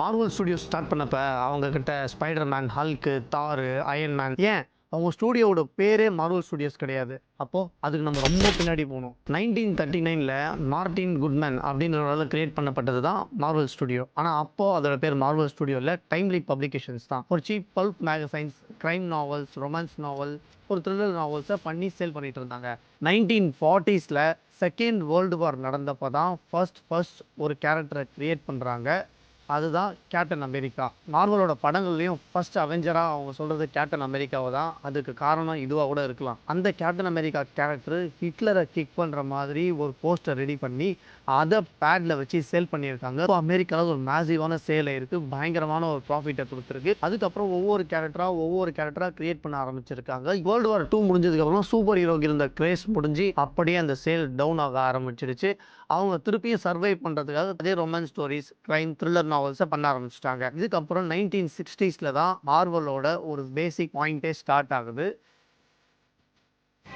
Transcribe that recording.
Marvel studios start பண்ணப்ப அவங்க கிட்ட ஸ்பைடர் மேன், ஹல்க், தார், அயர்ன் மேன், ஏன் அவங்க ஸ்டூடியோவோட பேரே மார்வல் ஸ்டுடியோஸ் கிடையாது. அப்போ அதுக்கு நம்ம ரொம்ப பின்னாடி போகணும். 1939ல மார்ட்டின் குட்மேன் அப்படின்றவரால் கிரியேட் பண்ணப்பட்டது தான் மார்வல் ஸ்டுடியோ. ஆனால் அப்போ அதோட பேர் மார்வல் ஸ்டுடியோ இல்லை, டைம்லி பப்ளிகேஷன்ஸ் தான். ஒரு cheap pulp magazines, crime novels, romance novel, ஒரு த்ரில்லர் நாவல்ஸை பண்ணி சேல் பண்ணிட்டு இருந்தாங்க. 1940ஸ்ல செகண்ட் வேர்ல்டு வார் நடந்தப்போ தான் ஃபர்ஸ்ட் ஒரு கேரக்டரை கிரியேட் பண்ணுறாங்க. அதுதான் கேப்டன் அமெரிக்கா. மார்வலோட படங்கள்லையும் ஃபர்ஸ்ட் அவெஞ்சராக அவங்க சொல்கிறது கேப்டன் அமெரிக்காவை தான். அதுக்கு காரணம் இதுவாக கூட இருக்கலாம். அந்த கேப்டன் அமெரிக்கா கேரக்டர் ஹிட்லரை கிக் பண்ணுற மாதிரி ஒரு போஸ்டர் ரெடி பண்ணி அதை பேடில் வச்சு சேல் பண்ணியிருக்காங்க. இப்போ அமெரிக்காவில் ஒரு மேசிவான சேல் இருக்குது, பயங்கரமான ஒரு ப்ராஃபிட்டை கொடுத்துருக்கு. அதுக்கப்புறம் ஒவ்வொரு கேரக்டராக கிரியேட் பண்ண ஆரம்பிச்சிருக்காங்க. வேர்ல்டு வார் 2 முடிஞ்சதுக்கப்புறம் சூப்பர் ஹீரோக்கு இருந்த கிரேஸ் முடிஞ்சு அப்படியே அந்த சேல் டவுன் ஆக ஆரம்பிச்சிருச்சு. அவங்க திருப்பியும் சர்வை பண்ணுறதுக்காக அதே ரொமான்ஸ் ஸ்டோரிஸ், கிரைம், த்ரில்லர் நாவல்ஸை பண்ண ஆரம்பிச்சிட்டாங்க. இதுக்கப்புறம் 1960ஸ்ல தான் மார்வலோட ஒரு பேசிக் பாயிண்டே ஸ்டார்ட் ஆகுது.